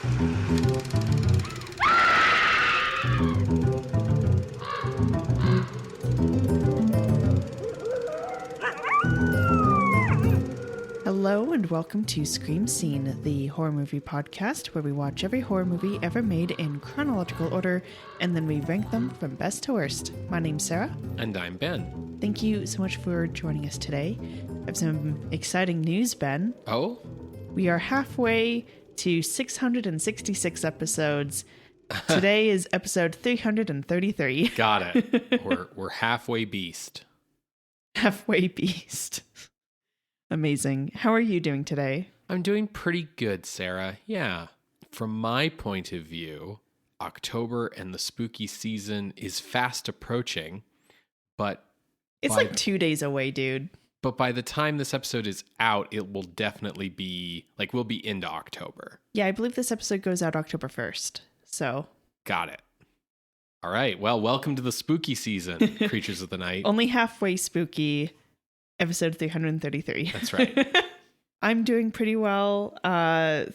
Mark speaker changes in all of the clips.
Speaker 1: Hello and welcome to Scream Scene, the horror movie podcast where we watch every horror movie ever made in chronological order and then we rank them from best to worst. My name's Sarah.
Speaker 2: And I'm Ben.
Speaker 1: Thank you so much for joining us today. I have some exciting news, Ben.
Speaker 2: Oh?
Speaker 1: We are halfway to 666 episodes. Today is episode 333.
Speaker 2: Got it. We're halfway beast.
Speaker 1: Halfway beast. Amazing. How are you doing today?
Speaker 2: I'm doing pretty good, Sarah. Yeah. From my point of view, October and the spooky season is fast approaching, but...
Speaker 1: It's like 2 days away, dude.
Speaker 2: But by the time this episode is out, it will definitely be, like, we'll be into October.
Speaker 1: Yeah, I believe this episode goes out October 1st, so...
Speaker 2: Got it. All right. Well, welcome to the spooky season, Creatures of the Night.
Speaker 1: Only halfway spooky, episode 333.
Speaker 2: That's right.
Speaker 1: I'm doing pretty well.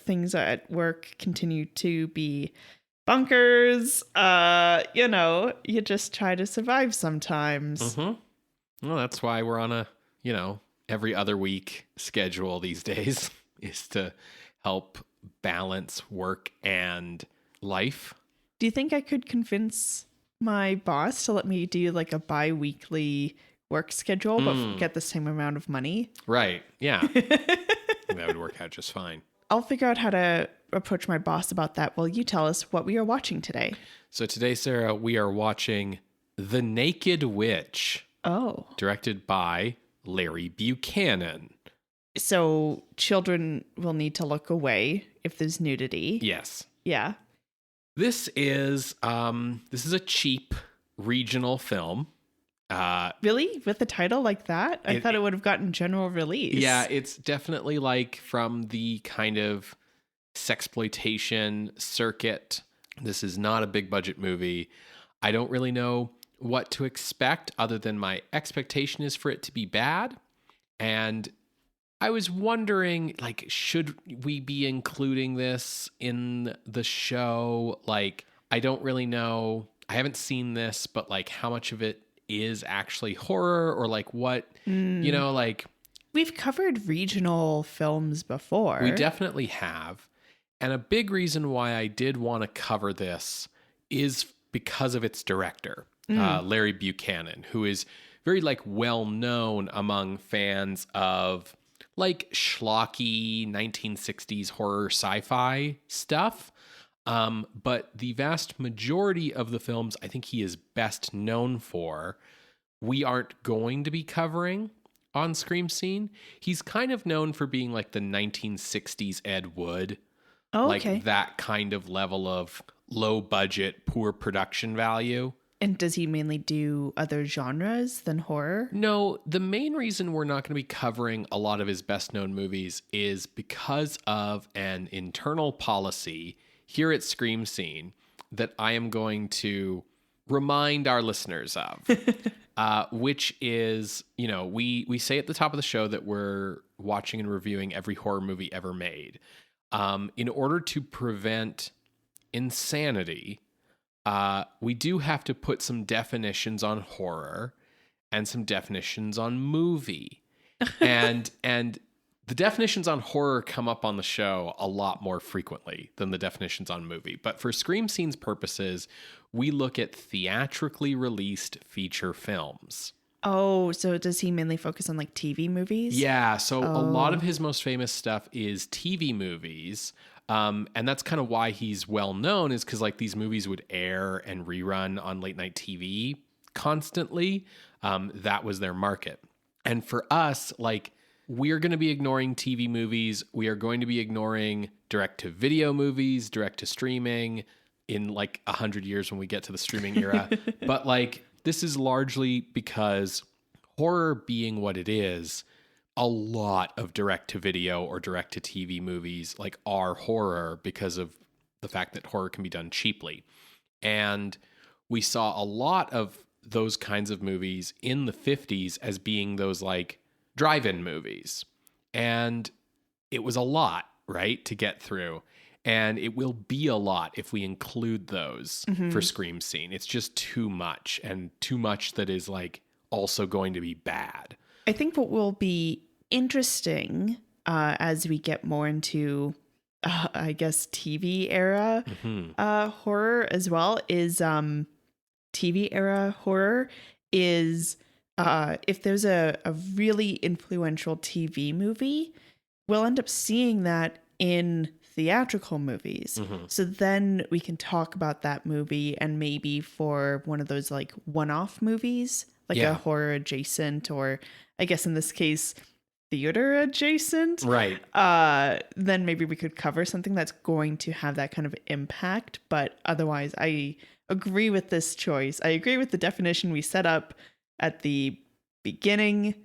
Speaker 1: Things at work continue to be bonkers. You just try to survive sometimes.
Speaker 2: Mm-hmm. Well, that's why we're on a, every other week schedule these days, is to help balance work and life.
Speaker 1: Do you think I could convince my boss to let me do like a bi-weekly work schedule, but get the same amount of money?
Speaker 2: Right. Yeah. That would work out just fine.
Speaker 1: I'll figure out how to approach my boss about that while you tell us what we are watching today.
Speaker 2: So today, Sarah, we are watching The Naked Witch.
Speaker 1: Oh.
Speaker 2: Directed by Larry Buchanan.
Speaker 1: So children will need to look away if there's nudity.
Speaker 2: Yes.
Speaker 1: Yeah.
Speaker 2: This is a cheap regional film.
Speaker 1: Really? With a title like that? I thought it would have gotten general release.
Speaker 2: Yeah, it's definitely like from the kind of sexploitation circuit. This is not a big budget movie. I don't really know what to expect other than my expectation is for it to be bad. And I was wondering, like, should we be including this in the show? Like, I don't really know. I haven't seen this, but like how much of it is actually horror or like what, like...
Speaker 1: We've covered regional films before.
Speaker 2: We definitely have. And a big reason why I did want to cover this is because of its director, Larry Buchanan, who is very like well known among fans of like schlocky 1960s horror sci-fi stuff. But the vast majority of the films I think he is best known for, we aren't going to be covering on Scream Scene. He's kind of known for being like the 1960s Ed Wood.
Speaker 1: Oh, okay.
Speaker 2: Like that kind of level of low budget, poor production value.
Speaker 1: And does he mainly do other genres than horror?
Speaker 2: No, the main reason we're not going to be covering a lot of his best known movies is because of an internal policy here at Scream Scene that I am going to remind our listeners of, which is, we say at the top of the show that we're watching and reviewing every horror movie ever made. In order to prevent insanity, we do have to put some definitions on horror and some definitions on movie. And the definitions on horror come up on the show a lot more frequently than the definitions on movie. But for Scream Scene's purposes, we look at theatrically released feature films.
Speaker 1: Oh, so does he mainly focus on like TV movies?
Speaker 2: Yeah, so a lot of his most famous stuff is TV movies. And that's kind of why he's well known, is because like these movies would air and rerun on late night TV constantly. That was their market. And for us, like, we're going to be ignoring TV movies. We are going to be ignoring direct to video movies, direct to streaming in like 100 years when we get to the streaming era. But like, this is largely because horror being what it is, a lot of direct to video or direct to TV movies like are horror because of the fact that horror can be done cheaply. And we saw a lot of those kinds of movies in the 50s as being those like drive-in movies. And it was a lot, right, to get through. And it will be a lot if we include those for Scream Scene. It's just too much, and too much that is like also going to be bad.
Speaker 1: I think what will be interesting as we get more into, I guess, TV era horror as well is TV era horror is if there's a really influential TV movie, we'll end up seeing that in theatrical movies. So then we can talk about that movie, and maybe for one of those like one-off movies, like a horror adjacent, or I guess in this case, theater adjacent.
Speaker 2: Right.
Speaker 1: Then maybe we could cover something that's going to have that kind of impact. But otherwise, I agree with this choice. I agree with the definition we set up at the beginning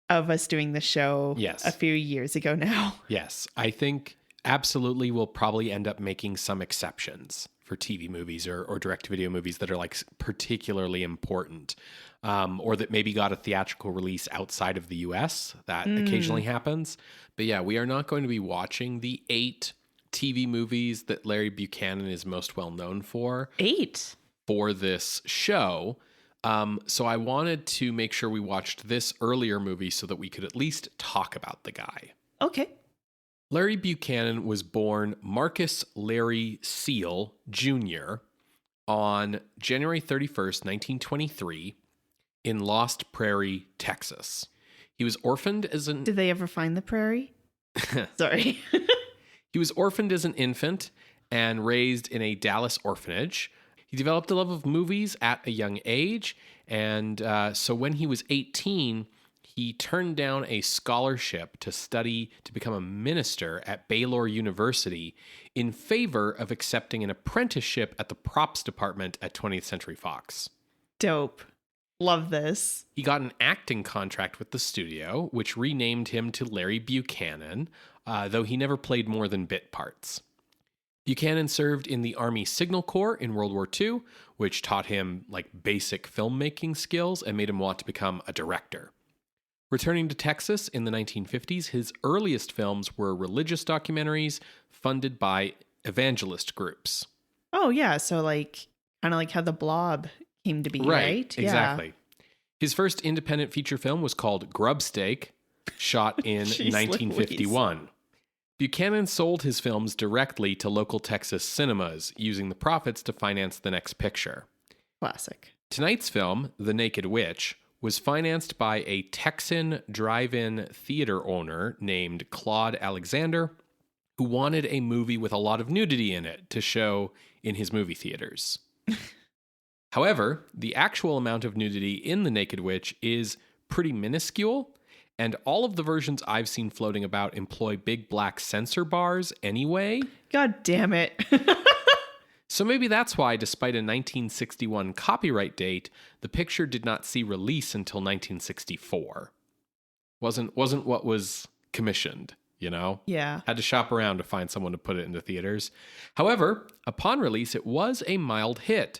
Speaker 1: of us doing the show a few years ago now.
Speaker 2: Yes. I think absolutely we'll probably end up making some exceptions for TV movies or direct-to-video movies that are like particularly important, or that maybe got a theatrical release outside of the US. That occasionally happens. But yeah, we are not going to be watching the 8 TV movies that Larry Buchanan is most well known for.
Speaker 1: 8?
Speaker 2: For this show. So I wanted to make sure we watched this earlier movie so that we could at least talk about the guy.
Speaker 1: Okay.
Speaker 2: Larry Buchanan was born Marcus Larry Seal Jr. on January 31st, 1923 in Lost Prairie, Texas. He was orphaned as an...
Speaker 1: Did they ever find the prairie? Sorry.
Speaker 2: He was orphaned as an infant and raised in a Dallas orphanage. He developed a love of movies at a young age, and so when he was 18... he turned down a scholarship to study to become a minister at Baylor University in favor of accepting an apprenticeship at the props department at 20th Century Fox.
Speaker 1: Dope. Love this.
Speaker 2: He got an acting contract with the studio, which renamed him to Larry Buchanan, though he never played more than bit parts. Buchanan served in the Army Signal Corps in World War II, which taught him like basic filmmaking skills and made him want to become a director. Returning to Texas in the 1950s, his earliest films were religious documentaries funded by evangelist groups.
Speaker 1: Oh, yeah. So, like, kind of like how The Blob came to be, right?
Speaker 2: Exactly.
Speaker 1: Yeah.
Speaker 2: His first independent feature film was called Grub Steak, shot in 1951. Louise. Buchanan sold his films directly to local Texas cinemas, using the profits to finance the next picture.
Speaker 1: Classic.
Speaker 2: Tonight's film, The Naked Witch, was financed by a Texan drive-in theater owner named Claude Alexander, who wanted a movie with a lot of nudity in it to show in his movie theaters. However, the actual amount of nudity in The Naked Witch is pretty minuscule, and all of the versions I've seen floating about employ big black censor bars anyway.
Speaker 1: God damn it.
Speaker 2: So maybe that's why, despite a 1961 copyright date, the picture did not see release until 1964. Wasn't what was commissioned, you know?
Speaker 1: Yeah.
Speaker 2: Had to shop around to find someone to put it into theaters. However, upon release, it was a mild hit.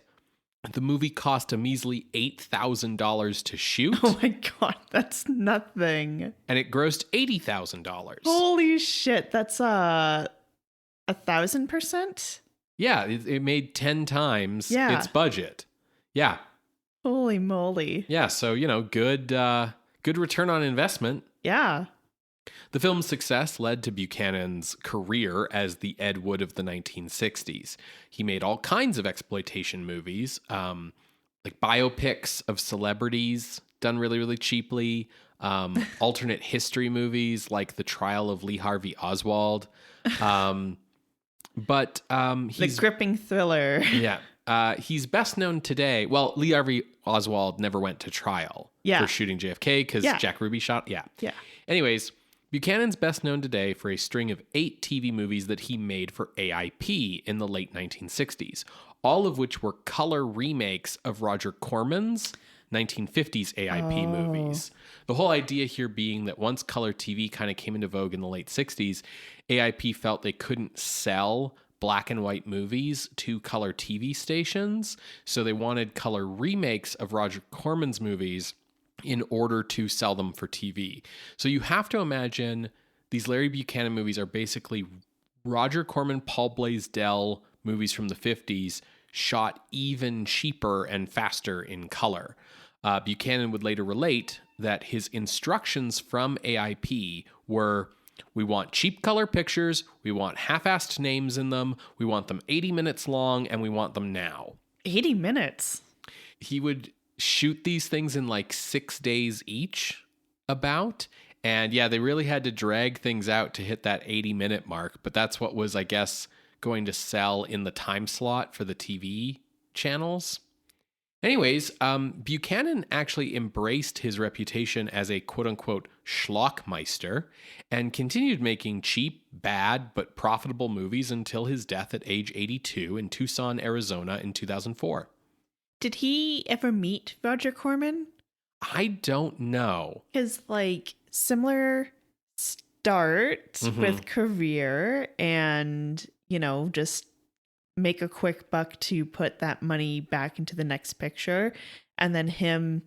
Speaker 2: The movie cost a measly $8,000 to shoot.
Speaker 1: Oh my God, that's nothing.
Speaker 2: And it grossed $80,000.
Speaker 1: Holy shit, that's 1,000%?
Speaker 2: Yeah, it made 10 times its budget. Yeah.
Speaker 1: Holy moly.
Speaker 2: Yeah, so, you know, good return on investment.
Speaker 1: Yeah.
Speaker 2: The film's success led to Buchanan's career as the Ed Wood of the 1960s. He made all kinds of exploitation movies, like biopics of celebrities done really, really cheaply, alternate history movies like The Trial of Lee Harvey Oswald. But he's
Speaker 1: the gripping thriller.
Speaker 2: Yeah. He's best known today. Well, Lee Harvey Oswald never went to trial for shooting JFK because Jack Ruby shot. Yeah. Anyways, Buchanan's best known today for a string of 8 TV movies that he made for AIP in the late 1960s, all of which were color remakes of Roger Corman's 1950s AIP movies. The whole idea here being that once color TV kind of came into vogue in the late 60s, AIP felt they couldn't sell black and white movies to color TV stations, so they wanted color remakes of Roger Corman's movies in order to sell them for TV. So you have to imagine these Larry Buchanan movies are basically Roger Corman, Paul Blaisdell movies from the 50s shot even cheaper and faster in color. Buchanan would later relate that his instructions from AIP were, we want cheap color pictures, we want half-assed names in them, we want them 80 minutes long, and we want them now.
Speaker 1: 80 minutes?
Speaker 2: He would shoot these things in like 6 days each, about. And yeah, they really had to drag things out to hit that 80-minute mark, but that's what was, I guess, going to sell in the time slot for the TV channels. Anyways, Buchanan actually embraced his reputation as a quote-unquote schlockmeister and continued making cheap, bad, but profitable movies until his death at age 82 in Tucson, Arizona in 2004.
Speaker 1: Did he ever meet Roger Corman?
Speaker 2: I don't know.
Speaker 1: His, like, similar start with career and, you know, just make a quick buck to put that money back into the next picture. And then him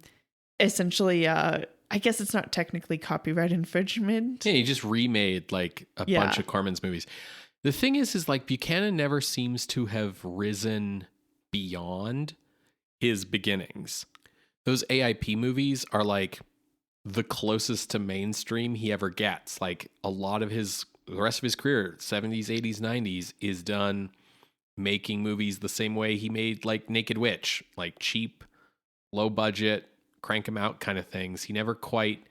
Speaker 1: essentially, I guess it's not technically copyright infringement.
Speaker 2: Yeah, he just remade like a bunch of Corman's movies. The thing is like Buchanan never seems to have risen beyond his beginnings. Those AIP movies are like the closest to mainstream he ever gets. Like a lot of the rest of his career, 70s, 80s, 90s, is done making movies the same way he made like Naked Witch, like cheap, low budget, crank them out kind of things. He never quite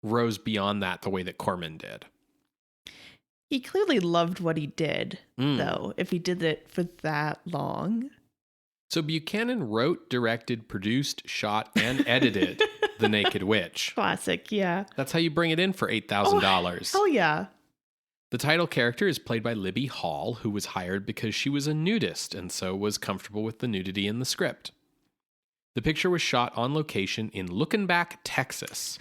Speaker 2: rose beyond that the way that Corman did.
Speaker 1: He clearly loved what he did, though, if he did it for that long.
Speaker 2: So Buchanan wrote, directed, produced, shot, and edited The Naked Witch.
Speaker 1: Classic, yeah.
Speaker 2: That's how you bring it in for $8,000.
Speaker 1: Hell yeah.
Speaker 2: The title character is played by Libby Hall, who was hired because she was a nudist and so was comfortable with the nudity in the script. The picture was shot on location in Looking Back, Texas.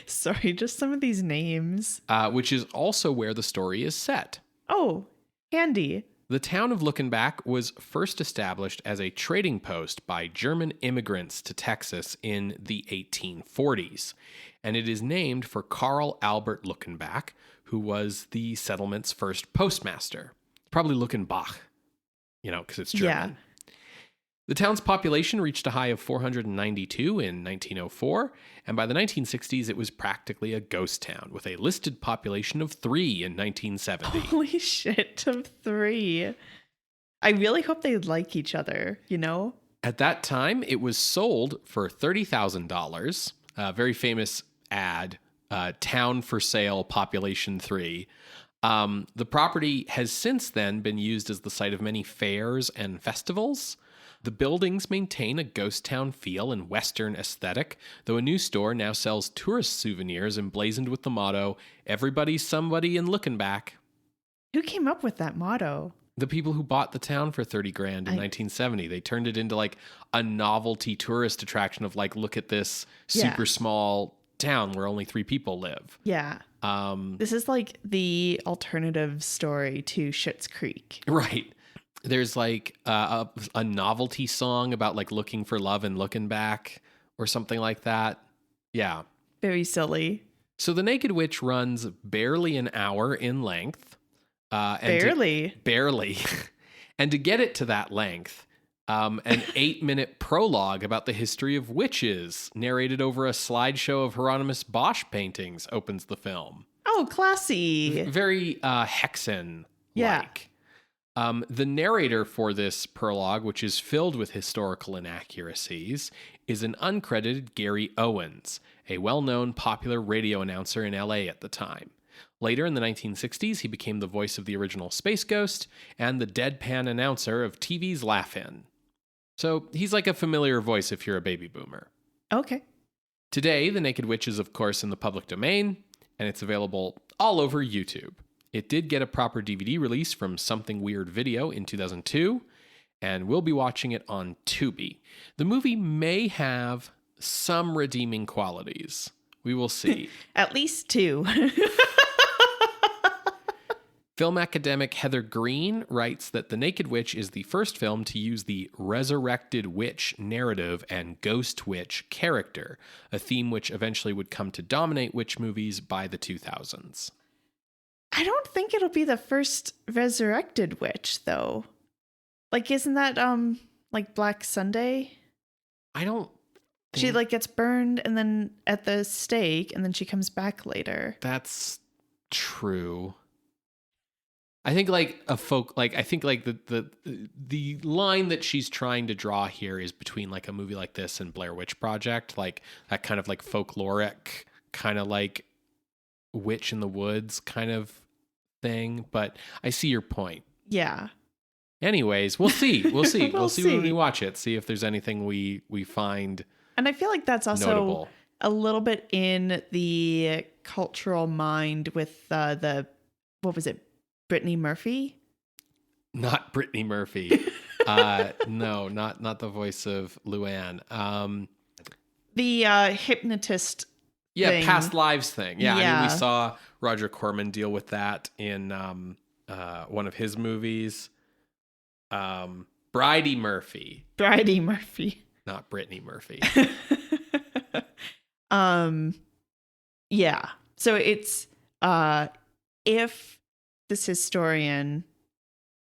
Speaker 1: Sorry, just some of these names.
Speaker 2: Which is also where the story is set.
Speaker 1: Oh, handy.
Speaker 2: The town of Looking Back was first established as a trading post by German immigrants to Texas in the 1840s, and it is named for Karl Albert Luckenbach, who was the settlement's first postmaster. Probably Luckenbach, because it's German. Yeah. The town's population reached a high of 492 in 1904, and by the 1960s it was practically a ghost town, with a listed population of 3 in 1970.
Speaker 1: Holy shit, of 3. I really hope they like each other,
Speaker 2: At that time, it was sold for $30,000. A very famous ad, town for sale, population 3. The property has since then been used as the site of many fairs and festivals. The buildings maintain a ghost town feel and Western aesthetic, though a new store now sells tourist souvenirs emblazoned with the motto, "Everybody's somebody in Looking Back."
Speaker 1: Who came up with that motto?
Speaker 2: The people who bought the town for $30,000 in 1970. They turned it into like a novelty tourist attraction of like, look at this super small town where only 3 people live.
Speaker 1: Yeah. This is like the alternative story to Schitt's Creek.
Speaker 2: Right. There's like a novelty song about like looking for love and looking back or something like that. Yeah.
Speaker 1: Very silly.
Speaker 2: So The Naked Witch runs barely an hour in length.
Speaker 1: Barely.
Speaker 2: Barely. And to get it to that length, an 8-minute prologue about the history of witches narrated over a slideshow of Hieronymus Bosch paintings opens the film.
Speaker 1: Oh, classy.
Speaker 2: Very Hexen-like.
Speaker 1: Yeah.
Speaker 2: The narrator for this prologue, which is filled with historical inaccuracies, is an uncredited Gary Owens, a well-known popular radio announcer in LA at the time. Later in the 1960s, he became the voice of the original Space Ghost and the deadpan announcer of TV's Laugh-In. So he's like a familiar voice if you're a baby boomer.
Speaker 1: Okay.
Speaker 2: Today, The Naked Witch is, of course, in the public domain, and it's available all over YouTube. It did get a proper DVD release from Something Weird Video in 2002, and we'll be watching it on Tubi. The movie may have some redeeming qualities. We will see.
Speaker 1: At least 2.
Speaker 2: Film academic Heather Green writes that The Naked Witch is the first film to use the resurrected witch narrative and ghost witch character, a theme which eventually would come to dominate witch movies by the 2000s.
Speaker 1: I don't think it'll be the first resurrected witch, though. Like, isn't that, like Black Sunday?
Speaker 2: I don't think...
Speaker 1: She, like, gets burned and then at the stake, and then she comes back later.
Speaker 2: That's true. I think like a folk, like I think like the line that she's trying to draw here is between like a movie like this and Blair Witch Project, like that kind of like folkloric kind of like witch in the woods kind of thing. But I see your point.
Speaker 1: Yeah.
Speaker 2: Anyways, we'll see. We'll see.
Speaker 1: We'll
Speaker 2: see
Speaker 1: see
Speaker 2: when we watch it. See if there's anything we find.
Speaker 1: And I feel like that's also
Speaker 2: notable.
Speaker 1: A little bit in the cultural mind with the what was it? Brittany Murphy?
Speaker 2: Not Brittany Murphy. No, not the voice of Luann.
Speaker 1: The hypnotist thing.
Speaker 2: Past lives thing. Yeah,
Speaker 1: Yeah.
Speaker 2: I mean, we saw Roger Corman deal with that in one of his movies. Bridie Murphy.
Speaker 1: Bridie Murphy.
Speaker 2: Not Brittany Murphy.
Speaker 1: Yeah. So it's if this historian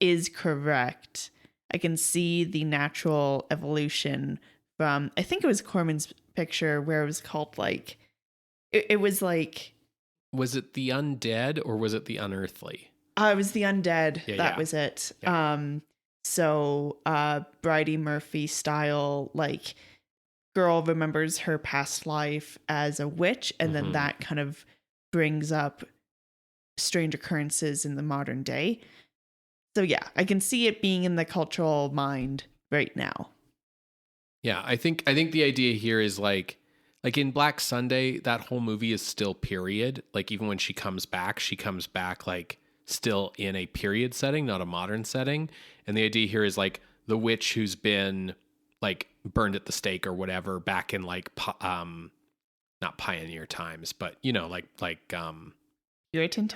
Speaker 1: is correct, I can see the natural evolution from, I think it was Corman's picture where it was called like, it was like...
Speaker 2: Was it the undead or was it the unearthly?
Speaker 1: It was the undead.
Speaker 2: Yeah.
Speaker 1: Was it.
Speaker 2: Yeah.
Speaker 1: So Bridie Murphy style, like girl remembers her past life as a witch, and then that kind of brings up strange occurrences in the modern day. So yeah, I can see it being in the cultural mind right now.
Speaker 2: Yeah, I think the idea here is like in Black Sunday, that whole movie is still period. Like even when she comes back like still in a period setting, not a modern setting. And the idea here is like the witch who's been like burned at the stake or whatever back in like not pioneer times, but you know, like Puritan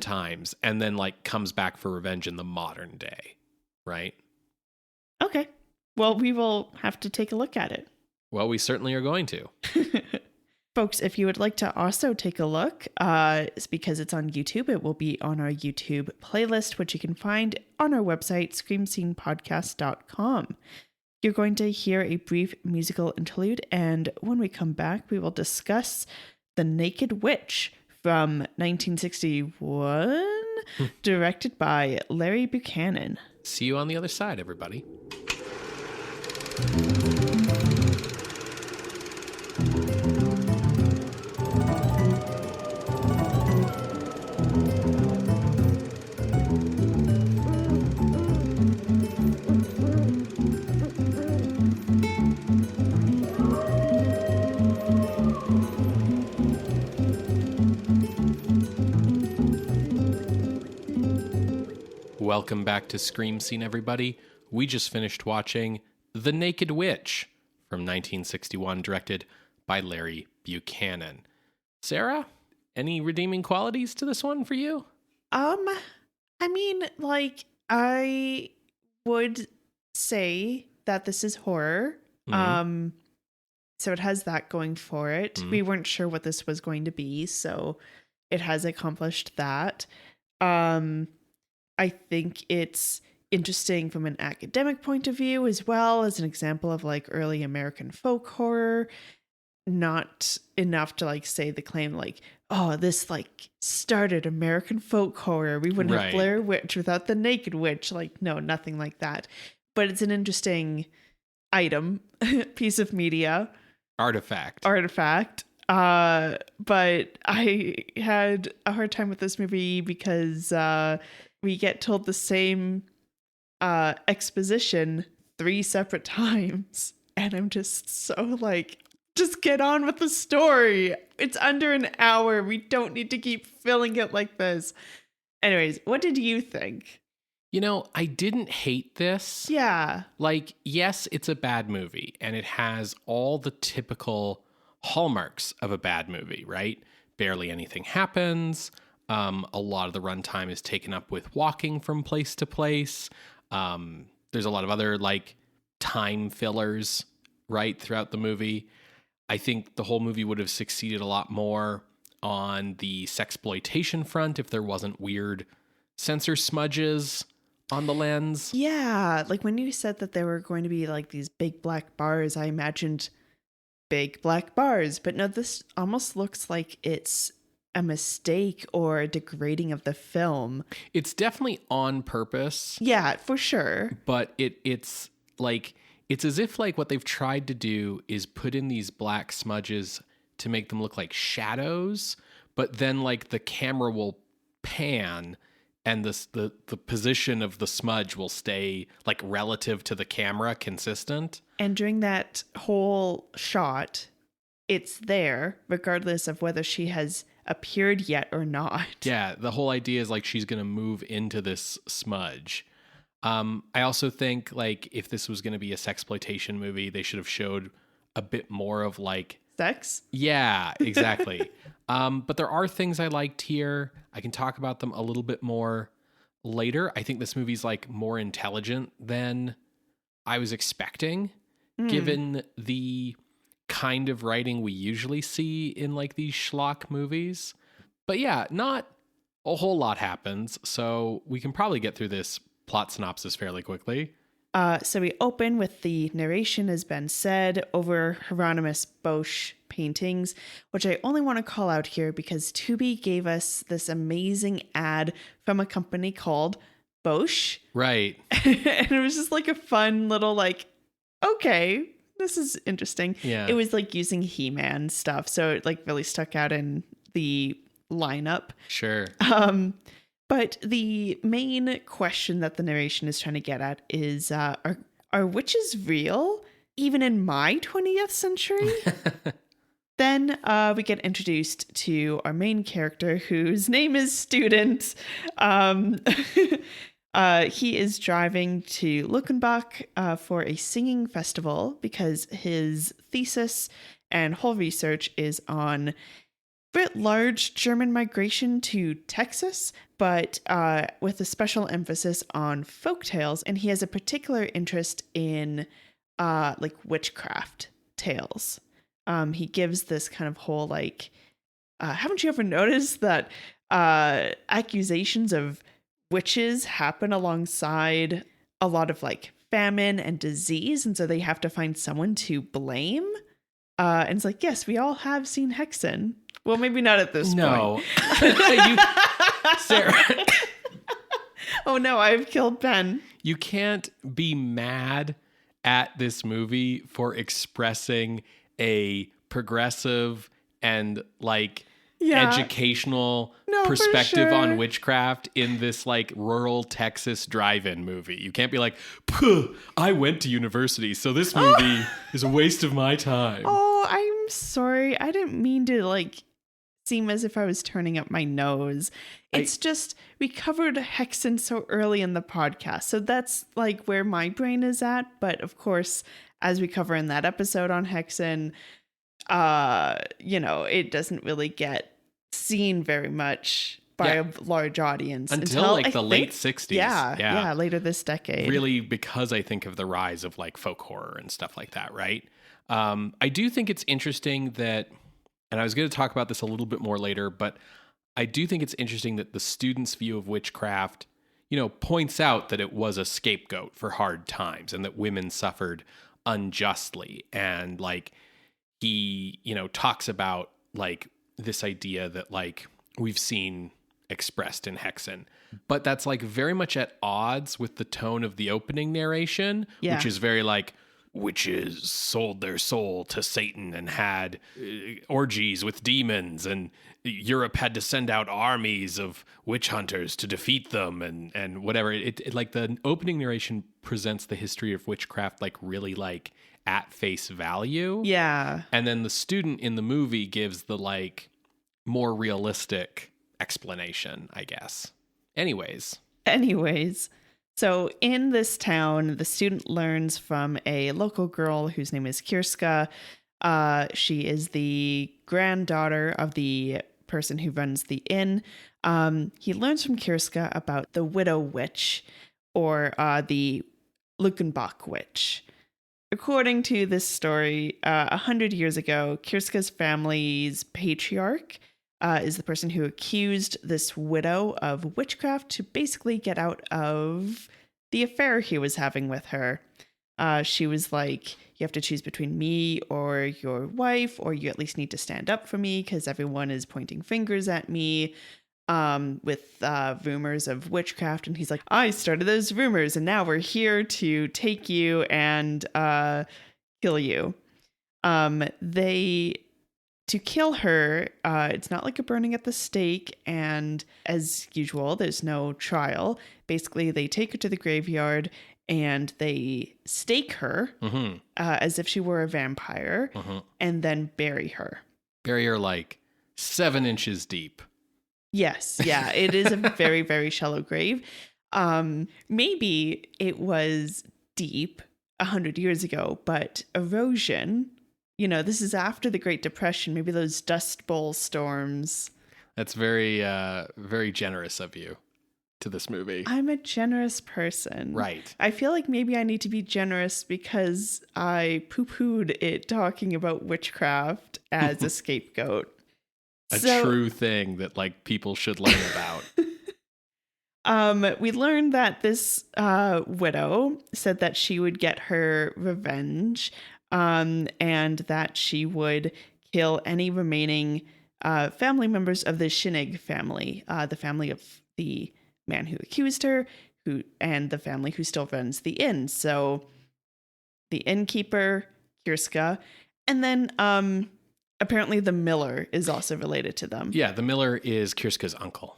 Speaker 2: times, and then like comes back for revenge in the modern day, right?
Speaker 1: Okay. Well, we will have to take a look at it.
Speaker 2: Well, we certainly are going to.
Speaker 1: Folks, if you would like to also take a look, it's because it's on YouTube. It will be on our YouTube playlist, which you can find on our website, screamscenepodcast.com. You're going to hear a brief musical interlude, and when we come back, we will discuss The Naked Witch from 1961, directed by Larry Buchanan.
Speaker 2: See you on the other side, everybody. Welcome back to Scream Scene, everybody. We just finished watching The Naked Witch from 1961, directed by Larry Buchanan. Sarah, any redeeming qualities to this one for you?
Speaker 1: I mean, like, I would say that this is horror.
Speaker 2: Mm-hmm.
Speaker 1: So it has that going for it.
Speaker 2: Mm-hmm.
Speaker 1: We weren't sure what this was going to be, so it has accomplished that. I think it's interesting from an academic point of view as well as an example of like early American folk horror. Not enough to like say the claim like, oh, this like started American folk horror. We wouldn't have Blair Witch without the Naked Witch. Like, no, nothing like that. But it's an interesting item, piece of media. Artifact. But I had a hard time with this movie because we get told the same exposition 3 separate times. And I'm just so like, just get on with the story. It's under an hour. We don't need to keep filling it like this. Anyways, what did you think?
Speaker 2: You know, I didn't hate this.
Speaker 1: Yeah.
Speaker 2: Like, yes, it's a bad movie, and it has all the typical hallmarks of a bad movie, right? Barely anything happens. A lot of the runtime is taken up with walking from place to place. There's a lot of other, like, time fillers, right, throughout the movie. I think the whole movie would have succeeded a lot more on the sexploitation front if there wasn't weird censor smudges on the lens.
Speaker 1: Yeah, like when you said that there were going to be like these big black bars, I imagined big black bars, but no, this almost looks like it's a mistake or a degrading of the film.
Speaker 2: It's definitely on purpose.
Speaker 1: Yeah, for sure.
Speaker 2: But it's like, it's as if like what they've tried to do is put in these black smudges to make them look like shadows, but then like the camera will pan and the position of the smudge will stay like relative to the camera consistent.
Speaker 1: And during that whole shot, it's there regardless of whether she has appeared yet or not.
Speaker 2: Yeah, the whole idea is like she's going to move into this smudge. I also think like if this was going to be a sexploitation movie, they should have showed a bit more of like
Speaker 1: sex.
Speaker 2: Yeah, exactly. But there are things I liked here. I can talk about them a little bit more later. I think this movie's like more intelligent than I was expecting, given the kind of writing we usually see in like these schlock movies. But yeah, not a whole lot happens, so we can probably get through this plot synopsis fairly quickly.
Speaker 1: So we open with the narration, as Ben said, over Hieronymus Bosch paintings, which I only want to call out here because Tubi gave us this amazing ad from a company called Bosch.
Speaker 2: Right.
Speaker 1: And it was just like a fun little like, okay, this is interesting.
Speaker 2: Yeah.
Speaker 1: It was like using He-Man stuff, so it like really stuck out in the lineup.
Speaker 2: Sure.
Speaker 1: But the main question that the narration is trying to get at is, are witches real, even in my 20th century? Then we get introduced to our main character, whose name is Student. He is driving to Luckenbach for a singing festival because his thesis and whole research is on writ large German migration to Texas, but with a special emphasis on folktales. And he has a particular interest in like witchcraft tales. He gives this kind of whole like, haven't you ever noticed that accusations of witches happen alongside a lot of like famine and disease, and so they have to find someone to blame? And it's like, yes, we all have seen Hexen. Well, maybe not at this point.
Speaker 2: Sarah.
Speaker 1: Oh no, I've killed Ben.
Speaker 2: You can't be mad at this movie for expressing a progressive and like educational perspective on witchcraft in this like rural Texas drive-in movie. You can't be like, I went to university, so this movie is a waste of my time.
Speaker 1: Oh, I'm sorry. I didn't mean to like seem as if I was turning up my nose. It's just we covered Hexen so early in the podcast, so that's like where my brain is at. But of course, as we cover in that episode on Hexen, it doesn't really get seen very much by a large audience
Speaker 2: until like the late 60s.
Speaker 1: Yeah, later this decade.
Speaker 2: Really, because I think of the rise of like folk horror and stuff like that, right? I do think it's interesting that, and I was going to talk about this a little bit more later, but I do think it's interesting that the student's view of witchcraft, points out that it was a scapegoat for hard times and that women suffered unjustly. And like he, talks about like this idea that like we've seen expressed in Hexen, but that's like very much at odds with the tone of the opening narration, which is very like, witches sold their soul to Satan and had orgies with demons, and Europe had to send out armies of witch hunters to defeat them and whatever. It like the opening narration presents the history of witchcraft like really like at face value.
Speaker 1: Yeah.
Speaker 2: And then the student in the movie gives the like more realistic explanation, I guess. Anyways.
Speaker 1: So in this town, the student learns from a local girl whose name is Kirska. She is the granddaughter of the person who runs the inn. He learns from Kirska about the widow witch, or the Luckenbach witch. According to this story, 100 years ago, Kirska's family's patriarch is the person who accused this widow of witchcraft to basically get out of the affair he was having with her. She was like, you have to choose between me or your wife, or you at least need to stand up for me because everyone is pointing fingers at me with rumors of witchcraft. And he's like, I started those rumors and now we're here to take you and kill you. To kill her, it's not like a burning at the stake. And as usual, there's no trial. Basically, they take her to the graveyard and they stake her as if she were a vampire and then bury her.
Speaker 2: Bury her like 7 inches deep.
Speaker 1: Yes. Yeah. It is a very, very shallow grave. Maybe it was deep 100 years ago, but erosion, this is after the Great Depression, maybe those Dust Bowl storms.
Speaker 2: That's very, very generous of you to this movie.
Speaker 1: I'm a generous person.
Speaker 2: Right.
Speaker 1: I feel like maybe I need to be generous because I poo-pooed it talking about witchcraft as a scapegoat.
Speaker 2: A true thing that like people should learn
Speaker 1: about. We learned that this widow said that she would get her revenge and that she would kill any remaining family members of the Shinig family, the family of the man who accused her, and the family who still runs the inn. So the innkeeper, Kirska, and then apparently the miller is also related to them.
Speaker 2: Yeah, the miller is Kirska's uncle.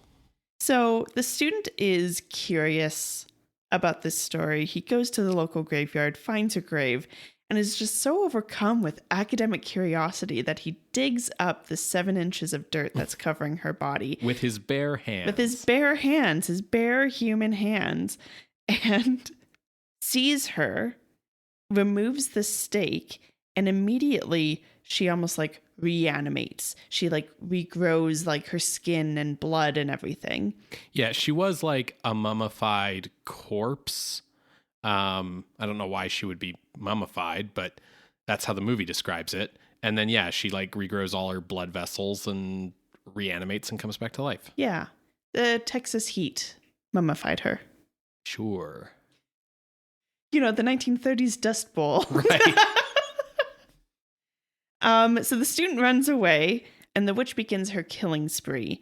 Speaker 1: So the student is curious about this story. He goes to the local graveyard, finds her grave, and is just so overcome with academic curiosity that he digs up the 7 inches of dirt that's covering her body.
Speaker 2: With his bare hands.
Speaker 1: With his bare hands, his bare human hands, and sees her, removes the stake, and immediately she almost like reanimates. She like regrows like her skin and blood and everything.
Speaker 2: Yeah, she was like a mummified corpse. I don't know why she would be mummified, but that's how the movie describes it. And then, yeah, she like regrows all her blood vessels and reanimates and comes back to life.
Speaker 1: Yeah. The Texas heat mummified her.
Speaker 2: Sure.
Speaker 1: The 1930s Dust Bowl.
Speaker 2: Right.
Speaker 1: So the student runs away and the witch begins her killing spree.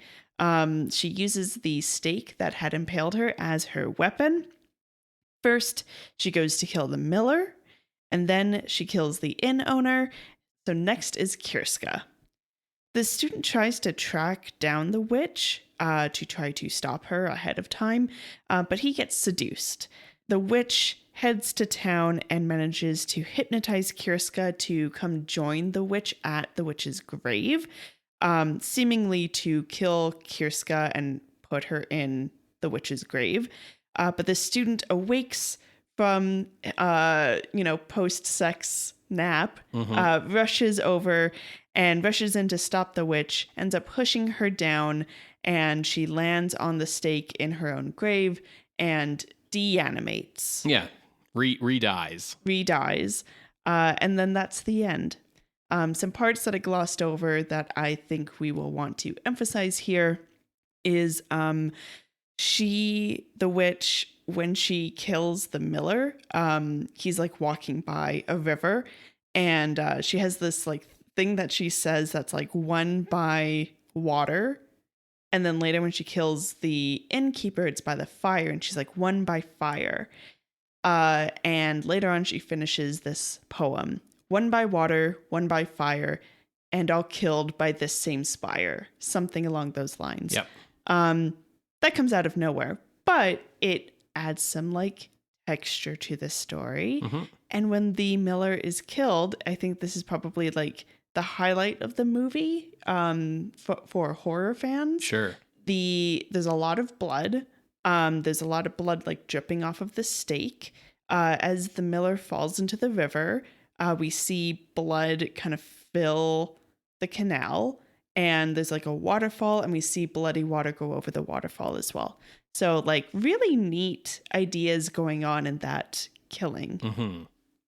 Speaker 1: She uses the stake that had impaled her as her weapon. First, she goes to kill the miller, and then she kills the inn owner. So next is Kirska. The student tries to track down the witch to try to stop her ahead of time, but he gets seduced. The witch heads to town and manages to hypnotize Kirska to come join the witch at the witch's grave, seemingly to kill Kirska and put her in the witch's grave. But the student awakes from, post-sex nap, rushes over and rushes in to stop the witch, ends up pushing her down, and she lands on the stake in her own grave and deanimates.
Speaker 2: Yeah, re-dies.
Speaker 1: Re-dies. And then that's the end. Some parts that I glossed over that I think we will want to emphasize here is the witch, when she kills the miller, he's like walking by a river, and she has this like thing that she says that's like won by water. And then later when she kills the innkeeper, it's by the fire, and she's like won by fire. And later on she finishes this poem, won by water, won by fire, and all killed by this same spire. Something along those lines.
Speaker 2: Yep.
Speaker 1: That comes out of nowhere, but it adds some like texture to the story. Mm-hmm. And when the miller is killed, I think this is probably like the highlight of the movie for horror fans.
Speaker 2: Sure.
Speaker 1: There's a lot of blood. There's a lot of blood like dripping off of the stake. As the miller falls into the river, we see blood kind of fill the canal. And there's like a waterfall, and we see bloody water go over the waterfall as well. So like really neat ideas going on in that killing.
Speaker 2: Mm-hmm.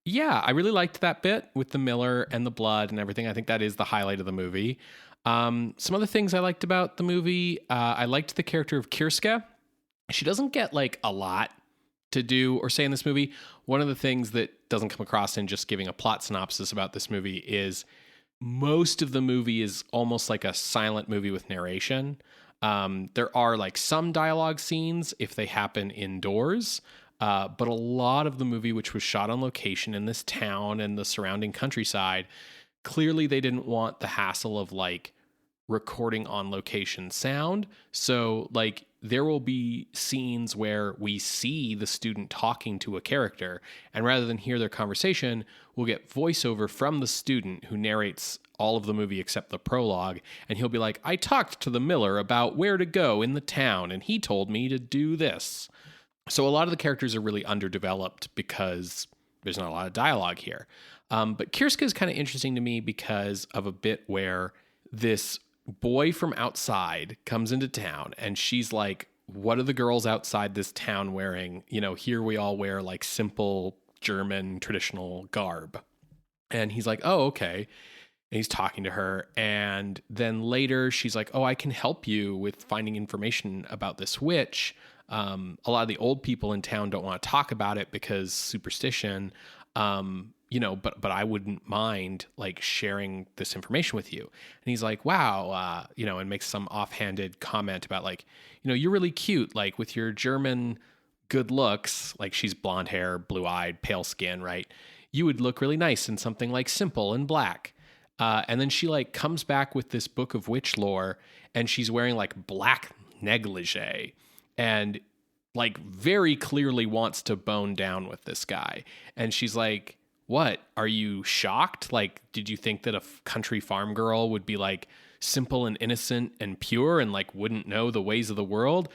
Speaker 2: Yeah, I really liked that bit with the miller and the blood and everything. I think that is the highlight of the movie. Some other things I liked about the movie, I liked the character of Kirska. She doesn't get like a lot to do or say in this movie. One of the things that doesn't come across in just giving a plot synopsis about this movie is most of the movie is almost like a silent movie with narration. There are like some dialogue scenes if they happen indoors, but a lot of the movie, which was shot on location in this town and the surrounding countryside, clearly they didn't want the hassle of like recording on location sound. So like there will be scenes where we see the student talking to a character, and rather than hear their conversation, we'll get voiceover from the student who narrates all of the movie except the prologue, and he'll be like, I talked to the miller about where to go in the town, and he told me to do this. So a lot of the characters are really underdeveloped because there's not a lot of dialogue here. But Kirska is kind of interesting to me because of a bit where this boy from outside comes into town and she's like, what are the girls outside this town wearing? You know, here we all wear like simple German traditional garb. And he's like, oh, okay. And he's talking to her. And then later she's like, oh, I can help you with finding information about this witch. A lot of the old people in town don't want to talk about it because superstition. You know, but I wouldn't mind like sharing this information with you. And he's like, wow, you know, and makes some offhanded comment about like, you know, you're really cute, like with your German good looks, like she's blonde hair, blue eyed, pale skin, right? You would look really nice in something like simple and black. And then she like comes back with this book of witch lore and she's wearing like black negligee and like very clearly wants to bone down with this guy. And she's like, what? Are you shocked? Like, did you think that a country farm girl would be like simple and innocent and pure and like wouldn't know the ways of the world?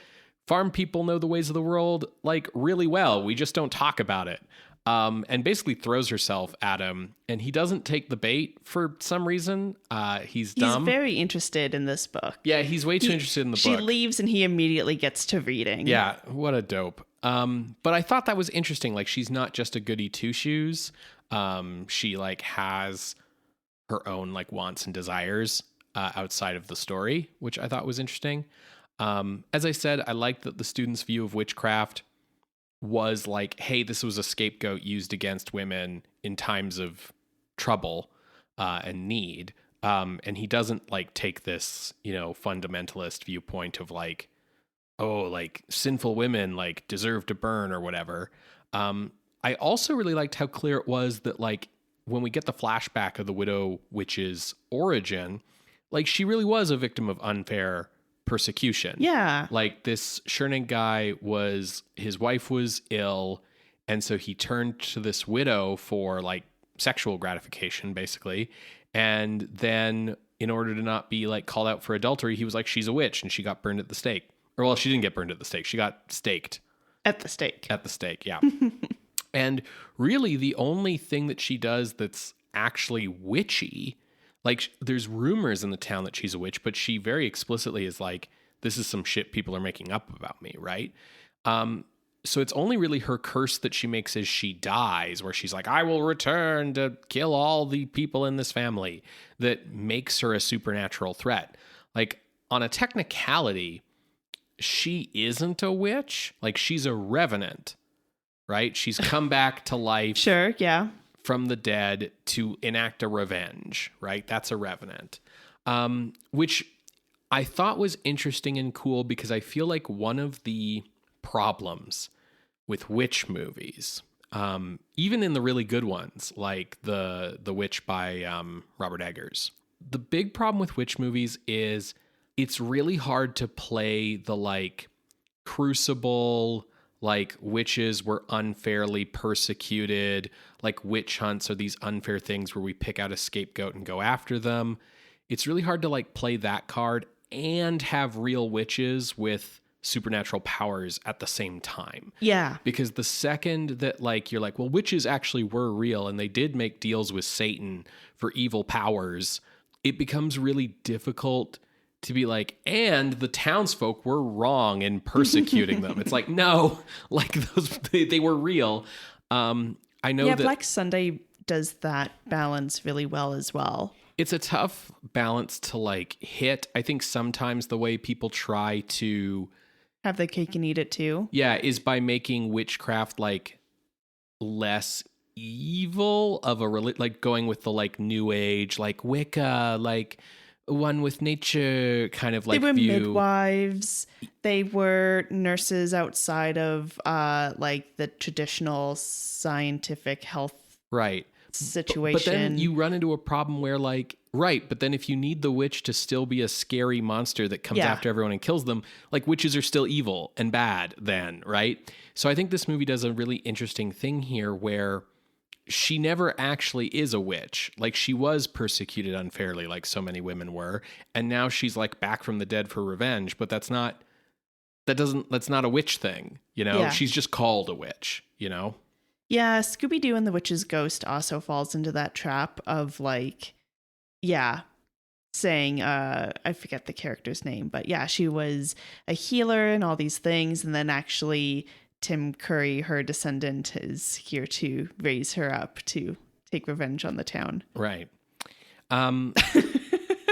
Speaker 2: Farm people know the ways of the world like really well. We just don't talk about it. And basically throws herself at him, and he doesn't take the bait for some reason. He's dumb.
Speaker 1: He's very interested in this book.
Speaker 2: Yeah, he's way too interested in the book.
Speaker 1: She leaves and he immediately gets to reading.
Speaker 2: Yeah, what a dope. But I thought that was interesting. Like, she's not just a goody two-shoes. She like has her own like wants and desires outside of the story, which I thought was interesting. As I said, I liked that the student's view of witchcraft was like, hey, this was a scapegoat used against women in times of trouble and need. And he doesn't like take this, you know, fundamentalist viewpoint of like, oh, like sinful women like deserve to burn or whatever. I also really liked how clear it was that like when we get the flashback of the widow witch's origin, like she really was a victim of unfair persecution.
Speaker 1: Yeah.
Speaker 2: Like this Cherning guy his wife was ill, and so he turned to this widow for like sexual gratification, basically. And then in order to not be like called out for adultery, he was like, she's a witch, and she got burned at the stake. Or well, she didn't get burned at the stake. She got staked.
Speaker 1: At the stake.
Speaker 2: At the stake, yeah. And really the only thing that she does that's actually witchy, like there's rumors in the town that she's a witch, but she very explicitly is like, this is some shit people are making up about me, right? So it's only really her curse that she makes as she dies, where she's like, I will return to kill all the people in this family, that makes her a supernatural threat. Like on a technicality, she isn't a witch. Like she's a revenant, right? She's come back to life.
Speaker 1: Sure, yeah.
Speaker 2: From the dead to enact a revenge, right? That's a revenant. Which I thought was interesting and cool because I feel like one of the problems with witch movies, even in the really good ones, like the Witch by Robert Eggers, the big problem with witch movies is it's really hard to play the like crucible, like witches were unfairly persecuted, like witch hunts are these unfair things where we pick out a scapegoat and go after them. It's really hard to like play that card and have real witches with supernatural powers at the same time.
Speaker 1: Yeah.
Speaker 2: Because the second that like you're like, well, witches actually were real and they did make deals with Satan for evil powers, it becomes really difficult to be like, and the townsfolk were wrong in persecuting them. It's like, no, like those, they were real. I know that
Speaker 1: Black Sunday does that balance really well as well.
Speaker 2: It's a tough balance to like hit. I think sometimes the way people try to
Speaker 1: have the cake and eat it too.
Speaker 2: Yeah, is by making witchcraft like less evil of a like going with the like new age, like Wicca, like one with nature kind of like
Speaker 1: they were
Speaker 2: view.
Speaker 1: Midwives. They were nurses outside of like the traditional scientific health
Speaker 2: right
Speaker 1: situation.
Speaker 2: But then you run into a problem where like, right, but then if you need the witch to still be a scary monster that comes after everyone and kills them, like witches are still evil and bad then, right? So I think this movie does a really interesting thing here where she never actually is a witch. Like she was persecuted unfairly like so many women were, and now she's like back from the dead for revenge, but that's not a witch thing, you know? Yeah. She's just called a witch, you know?
Speaker 1: Yeah, Scooby-Doo and the Witch's Ghost also falls into that trap of like, saying, I forget the character's name, but yeah, she was a healer and all these things. And then actually Tim Curry, her descendant, is here to raise her up to take revenge on the town.
Speaker 2: Right.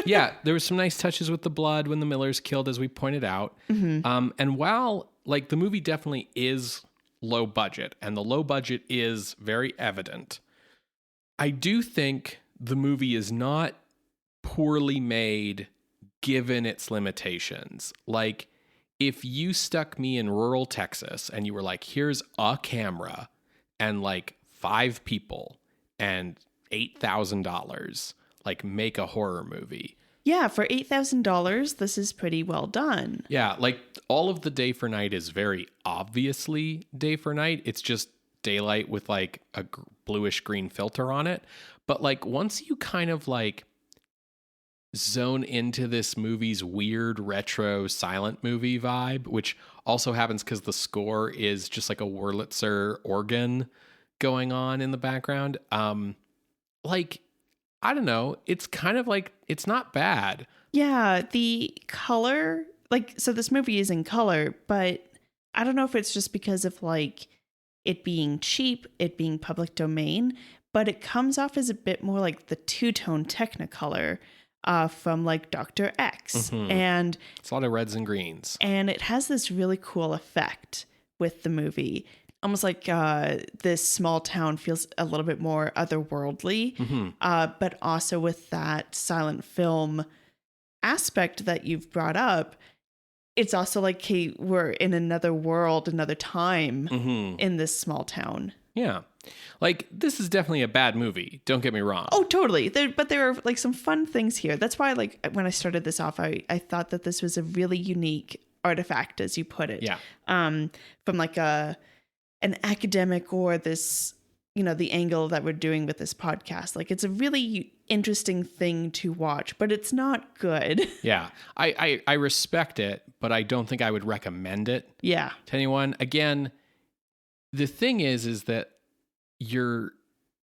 Speaker 2: Yeah, there were some nice touches with the blood when the Miller's killed, as we pointed out. Mm-hmm. And while like the movie definitely is low budget, and the low budget is very evident, I do think the movie is not poorly made given its limitations. Like, if you stuck me in rural Texas and you were like, here's a camera and like 5 people and $8,000, like make a horror movie.
Speaker 1: Yeah, for $8,000, this is pretty well done.
Speaker 2: Yeah, like all of the day for night is very obviously day for night. It's just daylight with like a bluish green filter on it. But like once you kind of like zone into this movie's weird retro silent movie vibe, which also happens because the score is just like a Wurlitzer organ going on in the background. Like, I don't know. It's kind of like, it's not bad.
Speaker 1: Yeah, the color, like, so this movie is in color, but I don't know if it's just because of like it being cheap, it being public domain, but it comes off as a bit more like the two-tone Technicolor from like Dr. X. Mm-hmm. And
Speaker 2: it's a lot of reds and greens.
Speaker 1: And it has this really cool effect with the movie. Almost like this small town feels a little bit more otherworldly, mm-hmm. But also with that silent film aspect that you've brought up, it's also like, hey, we're in another world, another time mm-hmm. in this small town.
Speaker 2: Yeah. Like, this is definitely a bad movie. Don't get me wrong.
Speaker 1: Oh, totally. But there are like some fun things here. That's why, like, when I started this off, I thought that this was a really unique artifact, as you put it.
Speaker 2: Yeah.
Speaker 1: From like an academic or this, you know, the angle that we're doing with this podcast. Like, it's a really interesting thing to watch, but it's not good.
Speaker 2: Yeah. I respect it, but I don't think I would recommend it.
Speaker 1: Yeah.
Speaker 2: To anyone. Again, the thing is that your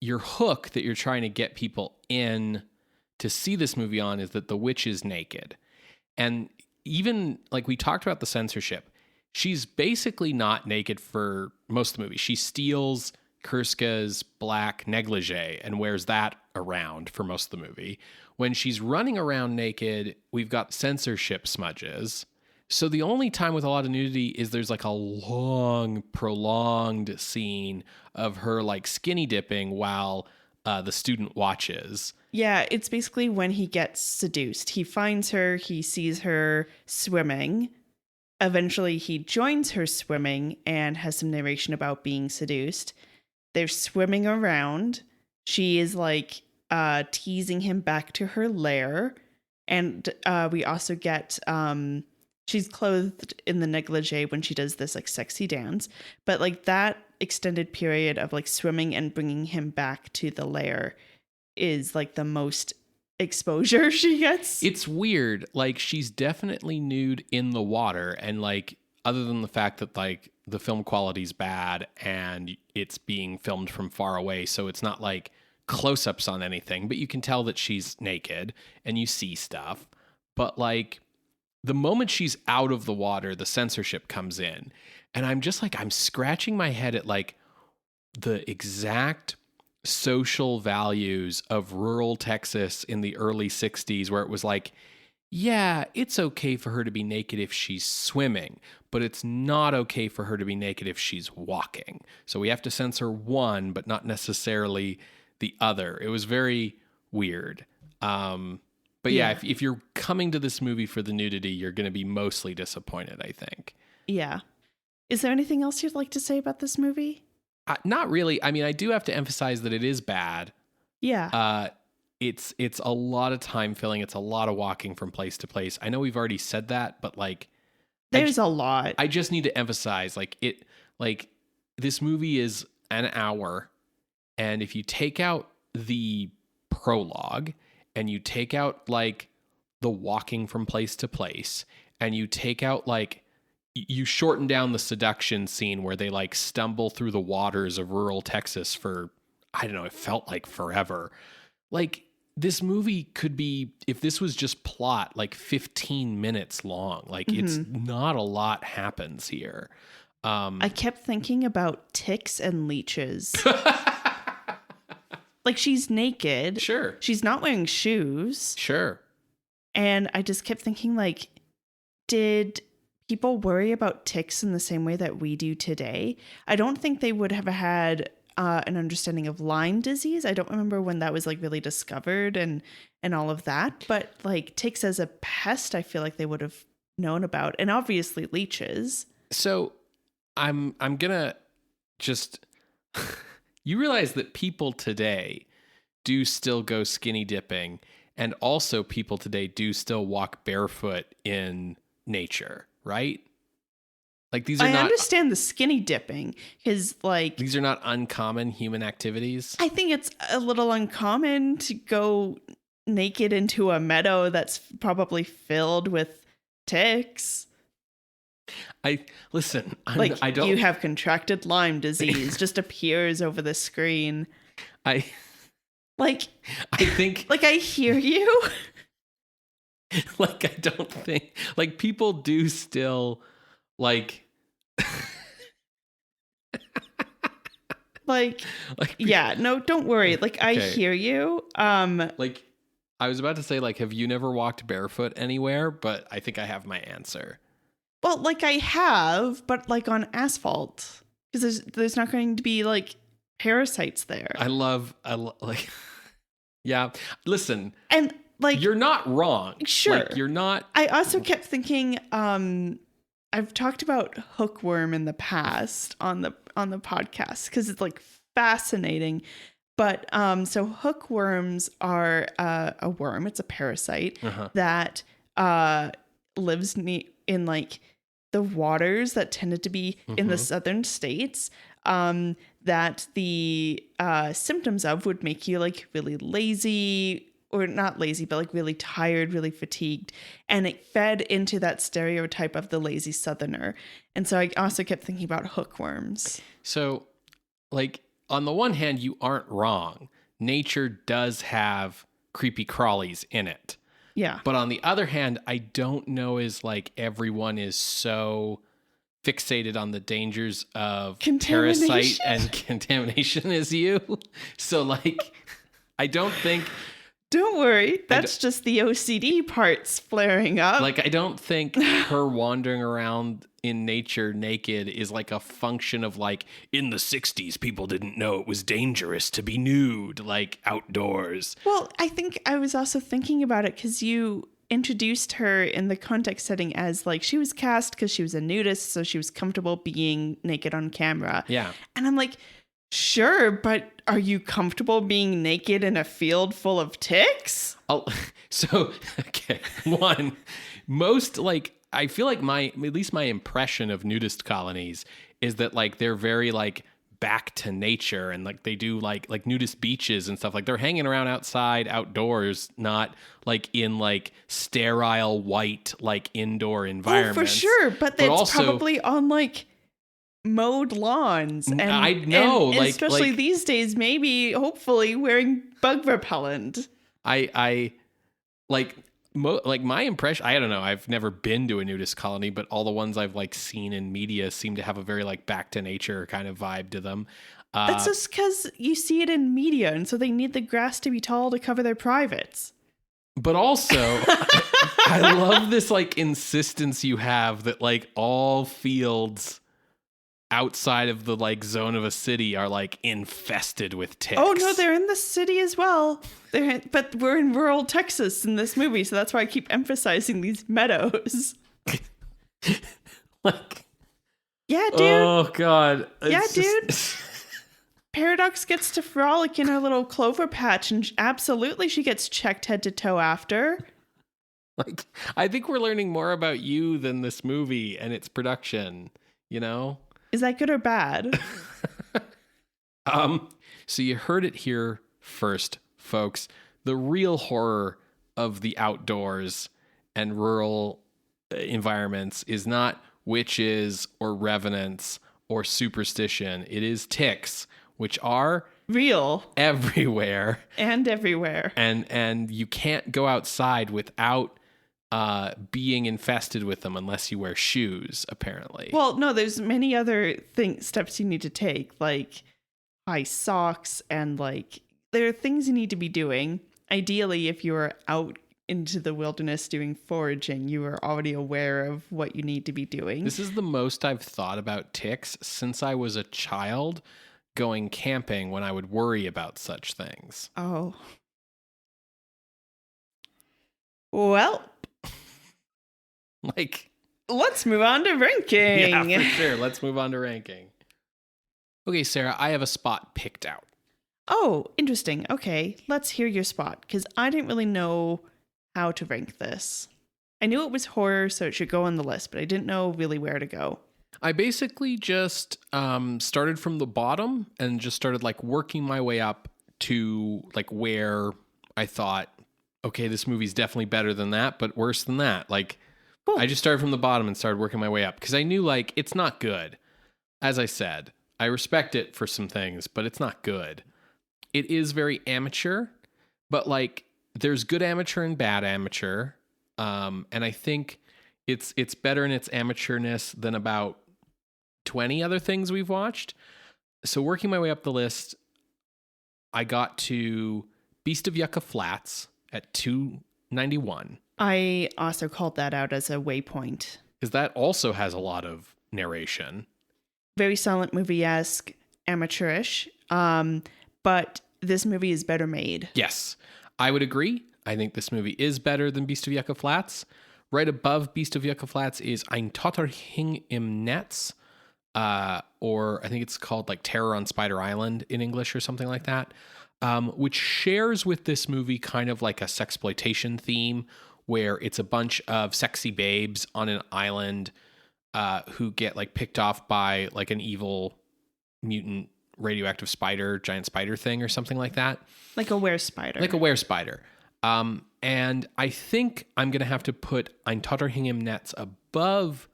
Speaker 2: hook that you're trying to get people in to see this movie on is that the witch is naked. And even like we talked about the censorship, she's basically not naked for most of the movie. She steals Kurska's black negligee and wears that around for most of the movie. When she's running around naked, we've got censorship smudges. So the only time with a lot of nudity is there's like a long, prolonged scene of her like skinny dipping while the student watches.
Speaker 1: Yeah, it's basically when he gets seduced. He finds her, he sees her swimming. Eventually he joins her swimming and has some narration about being seduced. They're swimming around. She is like teasing him back to her lair. And we also get... she's clothed in the negligee when she does this like sexy dance, but like that extended period of like swimming and bringing him back to the lair is like the most exposure she gets.
Speaker 2: It's weird. Like she's definitely nude in the water, and like other than the fact that like the film quality's bad and it's being filmed from far away, so it's not like close-ups on anything, but you can tell that she's naked and you see stuff. But like the moment she's out of the water, the censorship comes in. And I'm just like, I'm scratching my head at like the exact social values of rural Texas in the early 60s, where it was like, yeah, it's okay for her to be naked if she's swimming, but it's not okay for her to be naked if she's walking. So we have to censor one, but not necessarily the other. It was very weird. But yeah, if you're coming to this movie for the nudity, you're going to be mostly disappointed, I think.
Speaker 1: Yeah. Is there anything else you'd like to say about this movie?
Speaker 2: Not really. I mean, I do have to emphasize that it is bad.
Speaker 1: Yeah.
Speaker 2: It's a lot of time filling. It's a lot of walking from place to place. I know we've already said that, but like,
Speaker 1: there's a lot.
Speaker 2: I just need to emphasize, this movie is an hour, and if you take out the prologue and you take out like the walking from place to place, and you take out like you shorten down the seduction scene where they like stumble through the waters of rural Texas for, I don't know, it felt like forever. Like, this movie could be, if this was just plot, like 15 minutes long. Like, it's not a lot happens here.
Speaker 1: I kept thinking about ticks and leeches. Like, she's naked.
Speaker 2: Sure.
Speaker 1: She's not wearing shoes.
Speaker 2: Sure.
Speaker 1: And I just kept thinking, like, did people worry about ticks in the same way that we do today? I don't think they would have had an understanding of Lyme disease. I don't remember when that was like really discovered and all of that, but like ticks as a pest, I feel like they would have known about, and obviously leeches.
Speaker 2: So I'm gonna just you realize that people today do still go skinny dipping, and also people today do still walk barefoot in nature, right? Like, these are
Speaker 1: I
Speaker 2: not,
Speaker 1: understand the skinny dipping, because like
Speaker 2: these are not uncommon human activities.
Speaker 1: I think it's a little uncommon to go naked into a meadow that's probably filled with ticks.
Speaker 2: I don't.
Speaker 1: You have contracted Lyme disease just appears over the screen.
Speaker 2: I think
Speaker 1: like I hear you.
Speaker 2: Like, I don't think, like, people do still like
Speaker 1: yeah, no, don't worry. Like, okay. I hear you.
Speaker 2: Like, I was about to say, like, have you never walked barefoot anywhere? But I think I have my answer.
Speaker 1: Well, like, I have, but like on asphalt, because there's not going to be like parasites there.
Speaker 2: I love like, yeah. Listen,
Speaker 1: and like,
Speaker 2: you're not wrong.
Speaker 1: Sure,
Speaker 2: like, you're not.
Speaker 1: I also kept thinking. I've talked about hookworm in the past on the podcast because it's like fascinating. But so hookworms are a worm. It's a parasite that lives in like the waters that tended to be in the southern states. That the symptoms of would make you like really lazy, or not lazy, but like really tired, really fatigued. And it fed into that stereotype of the lazy southerner. And so I also kept thinking about hookworms.
Speaker 2: So, like, on the one hand, you aren't wrong. Nature does have creepy crawlies in it.
Speaker 1: Yeah.
Speaker 2: But on the other hand, I don't know is like everyone is so fixated on the dangers of parasite and contamination as you. So, like, I don't think...
Speaker 1: Don't worry. That's just the OCD parts flaring up.
Speaker 2: Like, I don't think her wandering around in nature naked is like a function of like, in the 60s, people didn't know it was dangerous to be nude, like outdoors.
Speaker 1: Well, I think I was also thinking about it because you introduced her in the context setting as like, she was cast because she was a nudist, so she was comfortable being naked on camera.
Speaker 2: Yeah.
Speaker 1: And I'm like, sure, but are you comfortable being naked in a field full of ticks?
Speaker 2: So, okay. One, most, like, I feel like at least my impression of nudist colonies is that, like, they're very, like, back to nature, and, like, they do, like nudist beaches and stuff. Like, they're hanging around outside, outdoors, not, like, in, like, sterile, white, like, indoor environments.
Speaker 1: Oh, for sure, but that's also probably on, like, mowed lawns, and
Speaker 2: I know,
Speaker 1: and especially these days, maybe hopefully wearing bug repellent.
Speaker 2: I my impression, I don't know, I've never been to a nudist colony, but all the ones I've like seen in media seem to have a very like back to nature kind of vibe to them.
Speaker 1: That's just because you see it in media, and so they need the grass to be tall to cover their privates.
Speaker 2: But also, I love this like insistence you have that like all fields outside of the like zone of a city are like infested with ticks.
Speaker 1: Oh no, they're in the city as well. But we're in rural Texas in this movie, so that's why I keep emphasizing these meadows.
Speaker 2: Like,
Speaker 1: yeah, dude.
Speaker 2: Oh god.
Speaker 1: Dude. Paradox gets to frolic in her little clover patch, and absolutely she gets checked head to toe after.
Speaker 2: Like, I think we're learning more about you than this movie and its production, you know?
Speaker 1: Is that good or bad?
Speaker 2: So you heard it here first, folks. The real horror of the outdoors and rural environments is not witches or revenants or superstition. It is ticks, which are
Speaker 1: real
Speaker 2: everywhere.
Speaker 1: And everywhere.
Speaker 2: And you can't go outside without being infested with them unless you wear shoes, apparently.
Speaker 1: Well, no, there's many other steps you need to take, like high socks, and like there are things you need to be doing. Ideally, if you're out into the wilderness doing foraging, you are already aware of what you need to be doing.
Speaker 2: This is the most I've thought about ticks since I was a child going camping when I would worry about such things.
Speaker 1: Oh. Well.
Speaker 2: Like,
Speaker 1: let's move on to ranking.
Speaker 2: Yeah, for sure. Let's move on to ranking. Okay, Sarah, I have a spot picked out.
Speaker 1: Oh, interesting. Okay, let's hear your spot, because I didn't really know how to rank this. I knew it was horror, so it should go on the list, but I didn't know really where to go.
Speaker 2: I basically just started from the bottom and just started like working my way up to like where I thought, okay, this movie's definitely better than that, but worse than that. Like, cool. I just started from the bottom and started working my way up because I knew like it's not good. As I said, I respect it for some things, but it's not good. It is very amateur, but like there's good amateur and bad amateur. And I think it's better in its amateurness than about 20 other things we've watched. So working my way up the list, I got to Beast of Yucca Flats at 291.
Speaker 1: I also called that out as a waypoint.
Speaker 2: Because that also has a lot of narration.
Speaker 1: Very silent movie-esque, amateurish. But this movie is better made.
Speaker 2: Yes, I would agree. I think this movie is better than Beast of Yucca Flats. Right above Beast of Yucca Flats is Untitled Chapter, or I think it's called like Terror on Spider Island in English or something like that, which shares with this movie kind of like a sexploitation theme where it's a bunch of sexy babes on an island who get like picked off by like an evil mutant radioactive spider, giant spider thing or something like that.
Speaker 1: Like a were-spider.
Speaker 2: Like a were-spider. And I think I'm going to have to put Ein Totterhingham Nets above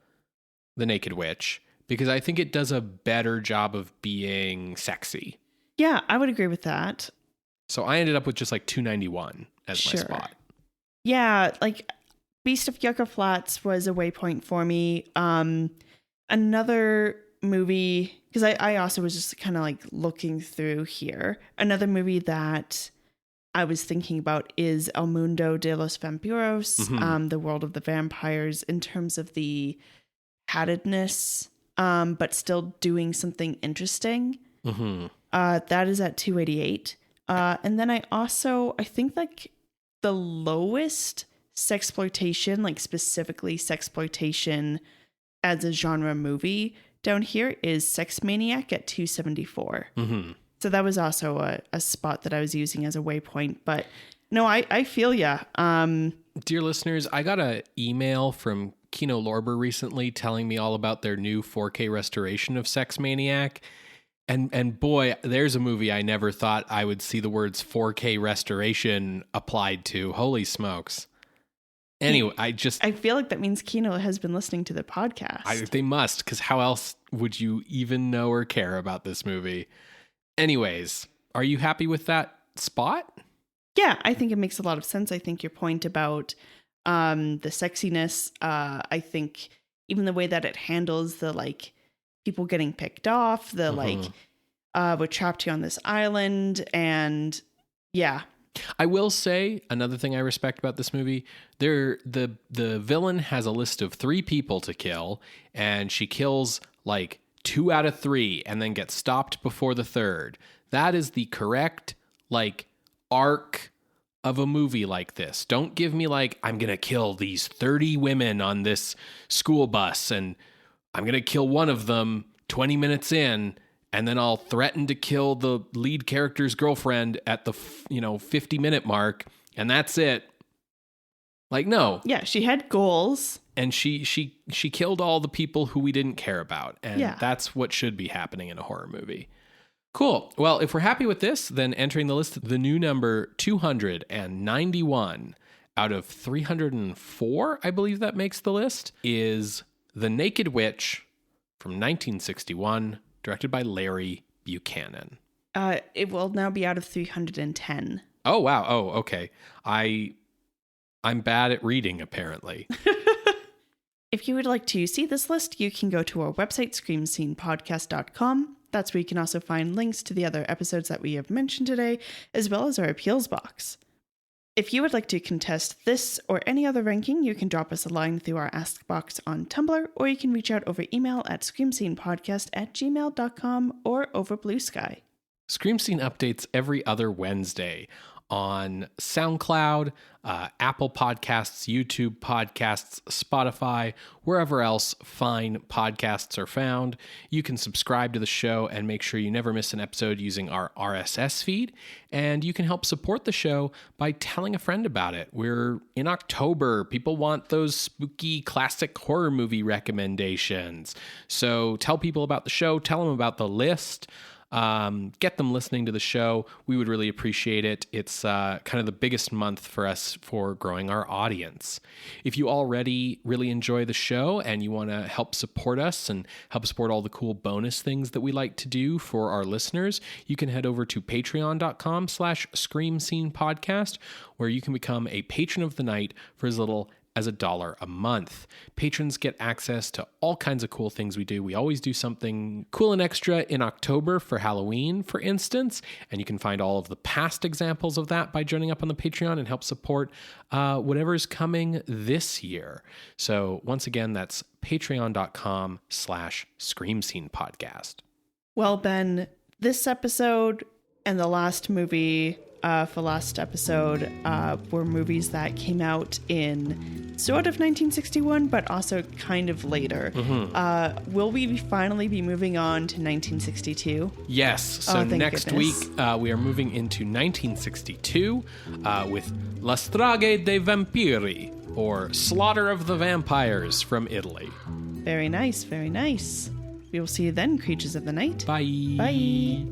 Speaker 2: The Naked Witch because I think it does a better job of being sexy.
Speaker 1: Yeah, I would agree with that.
Speaker 2: So I ended up with just like 291 as my spot.
Speaker 1: Yeah, like Beast of Yucca Flats was a waypoint for me. Another movie, because I also was just kind of like looking through here. Another movie that I was thinking about is El Mundo de los Vampiros, The World of the Vampires, in terms of the paddedness, but still doing something interesting. That is at 288. And then I think like the lowest sexploitation, like specifically sexploitation as a genre movie down here is Sex Maniac at 274. So that was also a spot that I was using as a waypoint. But no, I feel ya.
Speaker 2: Dear listeners, I got an email from Kino Lorber recently telling me all about their new 4K restoration of Sex Maniac. And boy, there's a movie I never thought I would see the words 4K restoration applied to. Holy smokes. Anyway, I
Speaker 1: feel like that means Kino has been listening to the podcast.
Speaker 2: They must, because how else would you even know or care about this movie? Anyways, are you happy with that spot?
Speaker 1: Yeah, I think it makes a lot of sense. I think your point about the sexiness, I think even the way that it handles the like people getting picked off, the like We're trapped here on this island, and yeah.
Speaker 2: I will say another thing I respect about this movie. The villain has a list of 3 people to kill, and she kills like 2 out of 3 and then gets stopped before the 3rd. That is the correct like arc of a movie like this. Don't give me like, I'm going to kill these 30 women on this school bus and I'm going to kill one of them 20 minutes in, and then I'll threaten to kill the lead character's girlfriend at the 50-minute mark, and that's it. Like, no.
Speaker 1: Yeah, she had goals.
Speaker 2: And she killed all the people who we didn't care about. And that's what should be happening in a horror movie. Cool. Well, if we're happy with this, then entering the list, the new number 291 out of 304, I believe that makes the list, is The Naked Witch from 1961, directed by Larry Buchanan.
Speaker 1: It will now be out of 310.
Speaker 2: Oh, wow. Oh, okay. I'm bad at reading, apparently.
Speaker 1: If you would like to see this list, you can go to our website, screamscenepodcast.com. That's where you can also find links to the other episodes that we have mentioned today, as well as our appeals box. If you would like to contest this or any other ranking, you can drop us a line through our Ask box on Tumblr, or you can reach out over email at screamscenepodcast@gmail.com or over Blue Sky.
Speaker 2: Scream Scene updates every other Wednesday on SoundCloud, Apple Podcasts, YouTube Podcasts, Spotify, wherever else fine podcasts are found. You can subscribe to the show and make sure you never miss an episode using our RSS feed. And you can help support the show by telling a friend about it. We're in October. People want those spooky classic horror movie recommendations. So tell people about the show. Tell them about the list. Get them listening to the show. We would really appreciate it. It's kind of the biggest month for us for growing our audience. If you already really enjoy the show and you want to help support us and help support all the cool bonus things that we like to do for our listeners, you can head over to patreon.com/screamscenepodcast, where you can become a patron of the night for as little as $1 a month. Patrons get access to all kinds of cool things we do. We always do something cool and extra in October for Halloween, for instance, and you can find all of the past examples of that by joining up on the Patreon and help support whatever's coming this year. So once again, that's patreon.com/screamscenepodcast.
Speaker 1: Well, Ben, this episode and the last movie for last episode were movies that came out in sort of 1961, but also kind of later. Mm-hmm. Will we finally be moving on to 1962?
Speaker 2: Yes. So next week, we are moving into 1962 with La Strage dei Vampiri, or Slaughter of the Vampires from Italy.
Speaker 1: Very nice, very nice. We will see you then, creatures of the night.
Speaker 2: Bye.
Speaker 1: Bye.